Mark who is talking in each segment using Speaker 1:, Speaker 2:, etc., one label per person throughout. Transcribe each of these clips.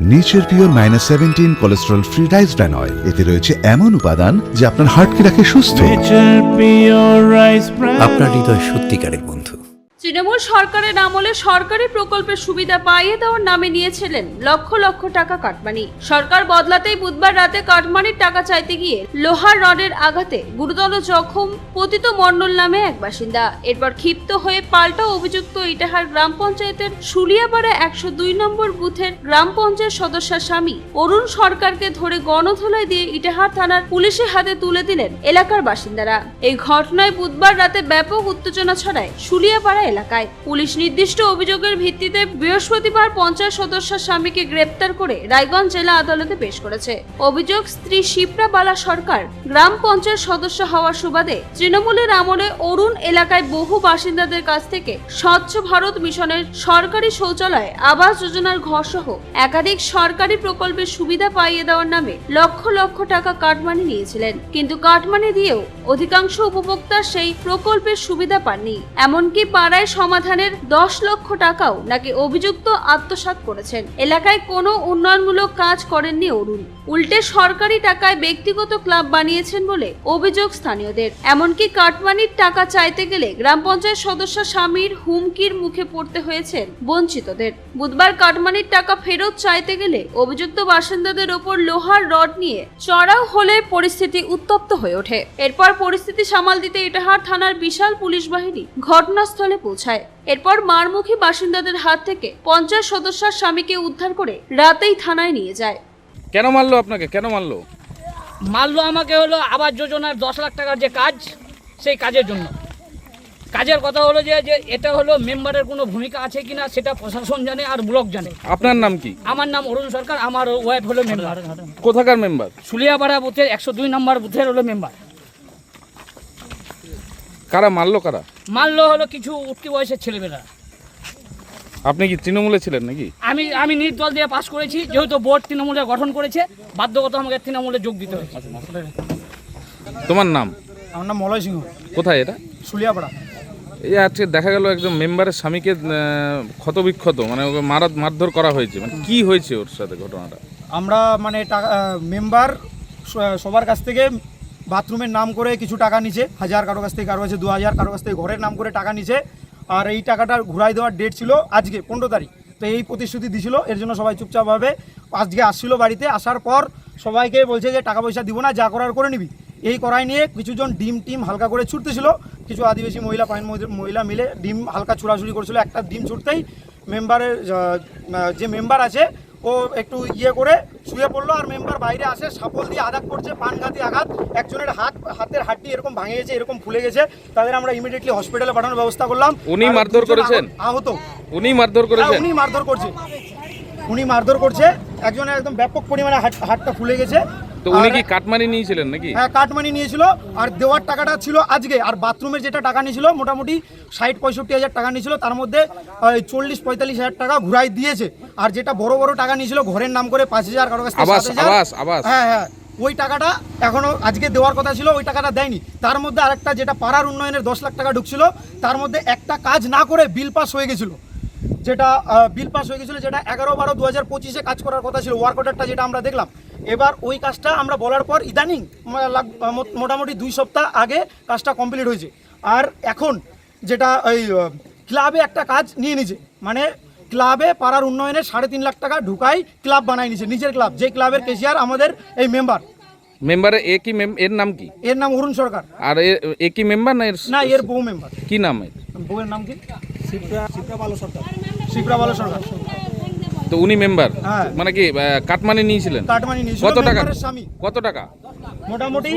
Speaker 1: Nature pure -17 cholesterol free rice bran oil. এতে রয়েছে এমন উপাদান যা আপনার হার্টকে রাখে সুস্থ।
Speaker 2: আপনার হৃদয় সত্যিকারের বন্ধু।
Speaker 3: তৃণমূল সরকারের আমলে সরকারি প্রকল্পের সুবিধা পাইয়ে দেওয়ার নামে নিয়েছিলেন লক্ষ লক্ষ টাকা কাটমানি। সরকার বদলাতেই বুধবার রাতে কাটমানির টাকা চাইতে গিয়ে লোহার রডের আঘাতে গুরুতর জখম পতিত মণ্ডল নামে এক বাসিন্দা। এরপর ক্ষিপ্ত হয়ে পাল্টা অভিযুক্ত ইটাহার গ্রাম পঞ্চায়েতের শুলিয়াপাড়া 102 নম্বর বুথের গ্রাম পঞ্চায়েত সদস্যের স্বামী অরুণ সরকারকে ধরে গণধোলাই দিয়ে ইটাহার থানার পুলিশের হাতে তুলে দিলেন এলাকার বাসিন্দারা। এই ঘটনায় বুধবার রাতে ব্যাপক উত্তেজনা ছড়ায় শুলিয়াপাড়া এলাকায়। পুলিশ নির্দিষ্ট অভিযোগের ভিত্তিতে বৃহস্পতিবার পঞ্চায়েত সদস্যের স্বামীকে গ্রেপ্তার করে রায়গঞ্জ জেলা আদালতে পেশ করেছে। অভিযোগ, স্ত্রী শিপ্রা বালা সরকার গ্রাম পঞ্চায়েত সদস্য হওয়ার সুবাদে তৃণমূলের আমলে অরুণ এলাকায় বহু বাসিন্দাদের কাছ থেকে স্বচ্ছ ভারত মিশনের সরকারি শৌচালয়, আবাস যোজনার ঘর সহ একাধিক সরকারি প্রকল্পের সুবিধা পাইয়ে দেওয়ার নামে লক্ষ লক্ষ টাকা কাটমানি নিয়েছিলেন। কিন্তু কাটমানি দিয়েও অধিকাংশ উপভোক্তা সেই প্রকল্পের সুবিধা পাননি। এমনকি পাড়ায় সমাধানের 10 লক্ষ টাকাও নাকি অভিযুক্ত আত্মসাৎ করেছেন। এলাকায় কোনো উন্নয়নমূলক কাজ করেননি অরুণ, উল্টে সরকারি টাকায় ব্যক্তিগত ক্লাব বানিয়েছেন বলে অভিযোগ স্থানীয়দের। এমনকি কাটমানির টাকা চাইতে গেলে গ্রাম পঞ্চায়েত সদস্য স্বামীর হুমকির মুখে পড়তে হয়েছে বঞ্চিতদের। বুধবার কাটমানির টাকা ফেরত চাইতে গেলে অভিযুক্ত বাসিন্দাদের ওপর লোহার রড নিয়ে চড়াও হলে পরিস্থিতি উত্তপ্ত হয়ে ওঠে। এরপর পরিস্থিতি সামাল দিতে ইটাহার থানার বিশাল পুলিশ বাহিনী ঘটনাস্থলে পৌঁছায়। এরপর মারমুখী বাসিন্দাদের হাত থেকে পঞ্চায়েত সদস্যের স্বামীকে উদ্ধার করে রাতেই থানায় নিয়ে যায়।
Speaker 4: কেন মারলো আপনাকে? কেন মারলো?
Speaker 5: মারলো আমাকে হলো আবাস যোজনার 10 লাখ টাকার যে কাজ, সেই কাজের জন্য। কাজের কথা হলো যে এটা হলো মেম্বারের কোনো ভূমিকা আছে কিনা সেটা প্রশাসন জানে আর ব্লক জানে।
Speaker 4: আপনার নাম কি?
Speaker 5: আমার নাম অরুণ সরকার, আমার ওয়াইফ হলো মেম্বার।
Speaker 4: কোথাকার মেম্বার?
Speaker 5: শুলিয়াপাড়া বুথের 102 নম্বর বুথের হলো মেম্বার।
Speaker 4: কারা মারলো? কারা
Speaker 5: মারলো হলো কিছু উঠতি বয়সের ছেলেমেয়েরা।
Speaker 4: আপনি কি তৃণমূলে ছিলেন নাকি?
Speaker 5: আমি নির্দল দিয়ে পাস করেছি, যেহেতু বোর্ড তৃণমূলে গঠন করেছে, বাধ্যগত আমাকে তৃণমূলে যোগ দিতে হয়েছে।
Speaker 4: তোমার নাম?
Speaker 6: আমার নাম মলয় সিংহ।
Speaker 4: কোথায় এটা?
Speaker 6: শুলিয়াপাড়া।
Speaker 4: এই আজকে দেখা গেল একজন মেম্বারের স্বামীকে ক্ষতবিক্ষত, মানে ওকে মারধর করা হয়েছে। মানে কি হয়েছে ওর সাথে ঘটনাটা?
Speaker 6: আমরা মানে টাকা মেম্বার সবার কাছ থেকে বাথরুমের নাম করে কিছু টাকা নিছে, 1000, কারো কাছ থেকে কারো কাছে 2000, কারো কাছ থেকে ঘরের নাম করে টাকা নিছে। আর এই টাকাটা ঘুরাই দেওয়ার ডেট ছিল আজকে 15 তারিখ। তো এই প্রতিশ্রুতি দিছিল, এর জন্য সবাই চুপচাপভাবে আজকে আসছিল বাড়িতে। আসার পর সবাইকে বলছে যে টাকা পয়সা দিব না, যা করার করে নিবি। এই করাই নিয়ে কিছুজন ডিম হালকা করে ছুটতেছিল, কিছু আদিবাসী মহিলা, পাইন মহিলা মিলে ডিম হালকা ছুড়াছুড়ি করছিল। একটা ডিম ছুটতেই মেম্বারের যে মেম্বার আছে ও একটু করে শুয়ে পড়লো, আর মেম্বার বাইরে আসে, সাপল দিয়ে আঘাত করছে, প্রাণঘাতী আঘাত। একজনের হাতের হাড্ডি এরকম ভাঙে গেছে, এরকম ফুলে গেছে। তাদের আমরা ইমিডিয়েটলি হসপিটালে পাঠানোর ব্যবস্থা করলাম।
Speaker 4: উনি মারধর করেছেন?
Speaker 6: আহত।
Speaker 4: উনি মারধর করেছেন?
Speaker 6: উনি মারধর করছে। একজনের একদম ব্যাপক পরিমাণে হাতটা ফুলে গেছে।
Speaker 4: তো উনি কি কাটমানি নিয়েছিলেন নাকি?
Speaker 6: হ্যাঁ, কাটমানি নিয়েছিল। আর দেওয়ার টাকাটা ছিল আজকে। আর বাথরুমের যেটা টাকা নিয়েছিল মোটামুটি 60-65 হাজার টাকা নিয়েছিল, তার মধ্যে 40-45 হাজার টাকা ঘুরাই দিয়েছে। আর যেটা বড় বড় টাকা নিয়েছিল ঘরের নাম করে 5000, কারো কাছে 7000। হ্যাঁ, ওই টাকাটা এখনো আজকে দেওয়ার কথা ছিল, ওই টাকাটা দেয়নি। তার মধ্যে আরেকটা যেটা পাড়ার উন্নয়নের 10 লাখ টাকা ঢুকছিল, তার মধ্যে একটা কাজ না করে বিল পাস হয়ে গেছিল। যেটা 11/12/2025 কাজ করার কথা ছিল, ওয়ার্ক অর্ডারটা যেটা আমরা দেখলাম। এবার ওই কাজটা আমরা বলার পর ইদানিং মোটামুটি 2 সপ্তাহ আগে কাজটা কমপ্লিট হয়েছে। আর এখন যেটা ওই ক্লাবে একটা কাজ নিয়ে নিছে, মানে ক্লাবে পাড়ার উন্নয়নের 3.5 লাখ টাকা ঢুকাই ক্লাব বানাই নিছে, নিজের ক্লাব। যে ক্লাবের কেশিয়ার আমাদের এই
Speaker 4: মেম্বারের এর নাম কি?
Speaker 6: এর নাম অরুণ সরকার।
Speaker 4: আর একই মেম্বার না?
Speaker 6: এর বউ মেম্বার।
Speaker 4: কি নাম?
Speaker 6: বউয়ের নাম কি? শিপ্রা বালা সরকার।
Speaker 4: তো উনি মেম্বার?
Speaker 6: হ্যাঁ।
Speaker 4: মানে কি কাটমানি নিয়েছিলেন?
Speaker 6: কাটমানি নিয়েছিল।
Speaker 4: কত টাকা?
Speaker 6: স্বামী।
Speaker 4: কত টাকা?
Speaker 6: মোটামুটি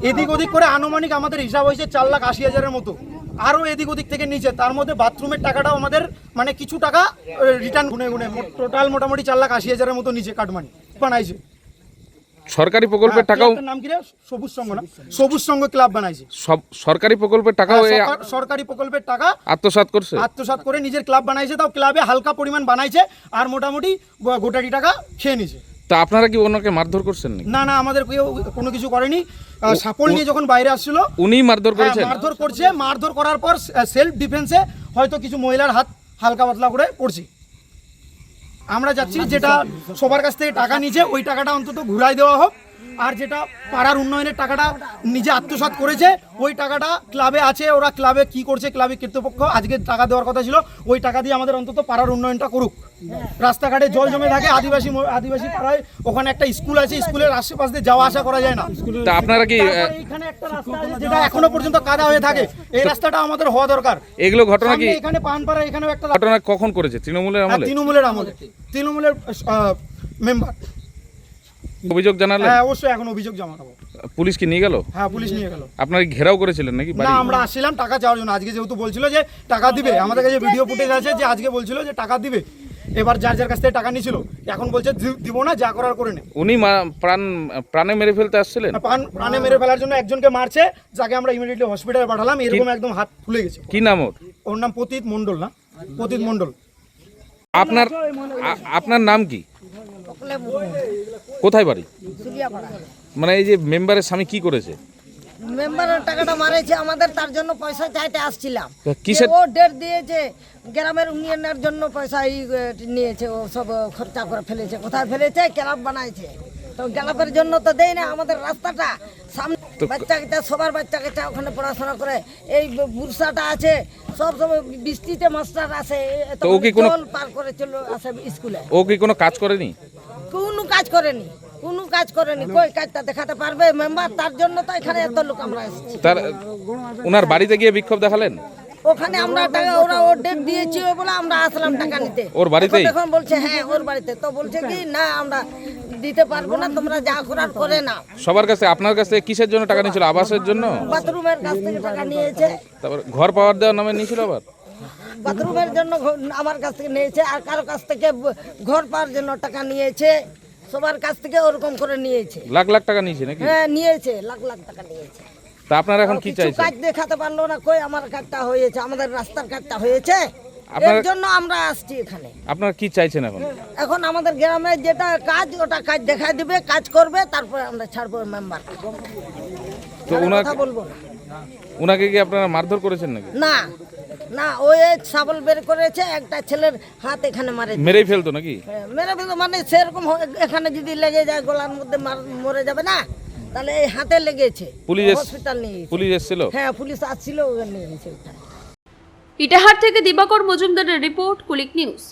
Speaker 6: এদিক ওদিক করে আনুমানিক আমাদের হিসাব হয়েছে 4,80,000-এর মতো। আরও এদিক ওদিক থেকে নিচে, তার মধ্যে বাথরুমের টাকাটাও আমাদের মানে কিছু টাকা রিটার্ন গুনে টোটাল মোটামুটি 4,80,000-এর মতো নিচে কাটমানি বানাইছে।
Speaker 4: সরকারি প্রকল্পের টাকাও?
Speaker 6: নাম কি রে? সবুজ সংঘ না? সবুজ সংঘ ক্লাব বানাইছে।
Speaker 4: সব সরকারি প্রকল্পের টাকাও?
Speaker 6: সরকারি প্রকল্পের টাকা
Speaker 4: আত্মসাৎ
Speaker 6: করে নিজের ক্লাব বানাইছে। তাও ক্লাবে হালকা পরিমাণ বানাইছে, আর মোটামুটি গোটাটি টাকা খেয়ে নিছে।
Speaker 4: তা আপনারা কি ওনাকে মারধর করছেন নাকি?
Speaker 6: না, আমাদের কেউ কোনো কিছু করেনি। সাপল নিয়ে যখন বাইরে আসছিল
Speaker 4: উনি মারধর করেছেন?
Speaker 6: মারধর করছে। মারধর করার পর সেলফ ডিফেন্সে হয়তো কিছু মহিলার হাত হালকা পাতলা করে পড়ছে। আমরা যাচ্ছি যেটা সবার কাছ থেকে টাকা নিয়েছে ওই টাকাটা অন্তত ঘুরাই দেওয়া হোক, আর যেটা পাড়ার উন্নয়নের টাকাটা নিজে আত্মসাৎ করেছে ওই টাকাটা ক্লাবে আছে, ওরা ক্লাবে কি করছে, ক্লাবে কর্তৃপক্ষ আজকে টাকা দেওয়ার কথা ছিল, ওই টাকা দিয়ে আমাদের অন্তত পাড়ার উন্নয়নটা করুক। রাস্তাঘাটে জল জমে থাকে, আদিবাসী পাড়ায় ওখানে একটা স্কুল আছে, স্কুলের আশেপাশ দিয়ে যাওয়া আসা করা যায় না।
Speaker 4: তা আপনারা কি
Speaker 6: তারপরে এইখানে একটা রাস্তা আছে যেটা এখনো পর্যন্ত কাদা হয়ে থাকে, এই রাস্তাটা আমাদের হওয়া দরকার।
Speaker 4: এগুলো ঘটনা কি
Speaker 6: সামনে এখানে পানপাড়া এখানেও একটা
Speaker 4: ঘটনা কখন করেছে? তৃণমূলের আমলে?
Speaker 6: তৃণমূলের আমলে, তৃণমূলের মেম্বার।
Speaker 4: অভিযোগ জানালেন?
Speaker 6: হ্যাঁ অবশ্যই এখন অভিযোগ জানাবো।
Speaker 4: পুলিশ কি নিয়ে গেল?
Speaker 6: হ্যাঁ পুলিশ নিয়ে গেল।
Speaker 4: আপনারা কি ঘেরাও করেছিলেন নাকি বাড়ি?
Speaker 6: না আমরা আসছিলাম টাকা চাওয়ার জন্য, আজকে যেহেতু বলছিল যে টাকা দিবে, আমাদের কাছে ভিডিও ফুটেজ আছে যে আজকে বলছিল যে টাকা দিবে, এবার যার যার কাছ থেকে টাকা নিয়েছিল এখন বলছে দিব না, যা করার করে নে।
Speaker 4: উনি প্রাণে মেরে ফেলতে আসছিলেন?
Speaker 6: প্রাণে মেরে ফেলার জন্য একজনকে মারছে, যাকে আমরা ইমিডিয়েটলি হসপিটালে পাঠালাম, এরকম একদম হাত ফুলে গেছে।
Speaker 4: কি নাম ওর?
Speaker 6: ওর নাম পতিত মণ্ডল। না পতিত মণ্ডল।
Speaker 4: আপনার নাম কি? কোথায় বাড়ি? মানে এই যে মেম্বারের স্বামী কি করেছে?
Speaker 7: মেম্বারের টাকাটা মারেছে আমাদের, তার জন্য পয়সা চাইতে আসছিলাম।
Speaker 4: কিসের?
Speaker 7: ও ডেট দিয়েছে গ্রামের উন্নয়নের জন্য পয়সা নিয়েছে, ও সব খরচা করে ফেলেছে। কোথায় ফেলেছে? ক্লাব বানাইছে, তো ক্লাবের জন্য তো দেয় না। আমাদের রাস্তাটা সামনে বাচ্চা কাচ্চা, সবার বাচ্চা কাচ্চা ওখানে পড়াশোনা করে, এই বুরসাটা আছে, সব বৃষ্টিতে মাস্টার আসে,
Speaker 4: তো ও কি কোনো
Speaker 7: জল পার করে চলে আসে স্কুলে।
Speaker 4: ও কি কোনো কাজ করেনি?
Speaker 7: কোনো কাজ করেনি, কোনো কাজ করেনি। কই কাজটা দেখাতে পারবে মেম্বার? তার জন্য তো এখানে এত লোক আমরা এসেছি।
Speaker 4: তার ওনার বাড়িতে গিয়ে বিক্ষোভ দেখালেন?
Speaker 7: ওখানে আমরা টাকা, ওরা ওর ডেট দিয়েছি বলে আমরা আসলাম টাকা নিতে।
Speaker 4: ওর বাড়িতেই?
Speaker 7: এখন বলছে হ্যাঁ ওর বাড়িতে, তো বলছে কি না আমরা দিতে পারবো না, তোমরা যা করার করে না।
Speaker 4: সবার কাছে? আপনার কাছে কিসের জন্য টাকা নিয়েছিল? আবাসের জন্য?
Speaker 7: বাথরুমের কাছ থেকে টাকা নিয়েছে,
Speaker 4: তারপর ঘর পাওয়ার দেওয়ার নামে নিয়েছিল আবার?
Speaker 7: বাথরুমের জন্য আমার কাছ থেকে নিয়েছে, আর কারো কাছ থেকে ঘর পাওয়ার জন্য টাকা নিয়েছে, সবার কাছ থেকে ওরকম করে নিয়েছে।
Speaker 4: লাখ লাখ টাকা নিয়েছে নাকি?
Speaker 7: হ্যাঁ নিয়েছে, লাখ লাখ টাকা নিয়েছে।
Speaker 4: তা আপনারা এখন কি
Speaker 7: কিছু
Speaker 4: চাইছেন?
Speaker 7: কাজ দেখাতে পারলো না। কই আমার কাজটা হয়েছে, আমাদের রাস্তার কাজটা হয়েছে, এর জন্য আমরা আসছি এখানে।
Speaker 4: আপনারা কি চাইছেন এখন?
Speaker 7: এখন আমাদের গ্রামে যেটা কাজ, ওটা কাজ দেখাই দিবে, কাজ করবে, তারপরে আমরা ছাড়বো মেম্বার।
Speaker 4: তো ওনাকে
Speaker 7: কথা বলবো না।
Speaker 4: ওনাকে কি আপনারা মারধর করেছেন নাকি?
Speaker 7: না না, ওই সাবল বের করেছে, একটা ছেলের হাত এখানে মারে
Speaker 4: মেরেই ফেলতো নাকি?
Speaker 7: মেরে ফেলতো, মানে সেরকম এখানে যদি লেগে যায় গলার মধ্যে মরে যাবে না, তাহলে এই হাতে লেগেছে।
Speaker 4: পুলিশ
Speaker 7: হসপিটাল নিয়ে গেছে।
Speaker 4: পুলিশ এসেছিল?
Speaker 7: হ্যাঁ পুলিশ আসছিল, নিয়ে গেছে।
Speaker 3: ইটাহার থেকে দিবাকর মজুমদারের রিপোর্ট, কুলিক নিউজ।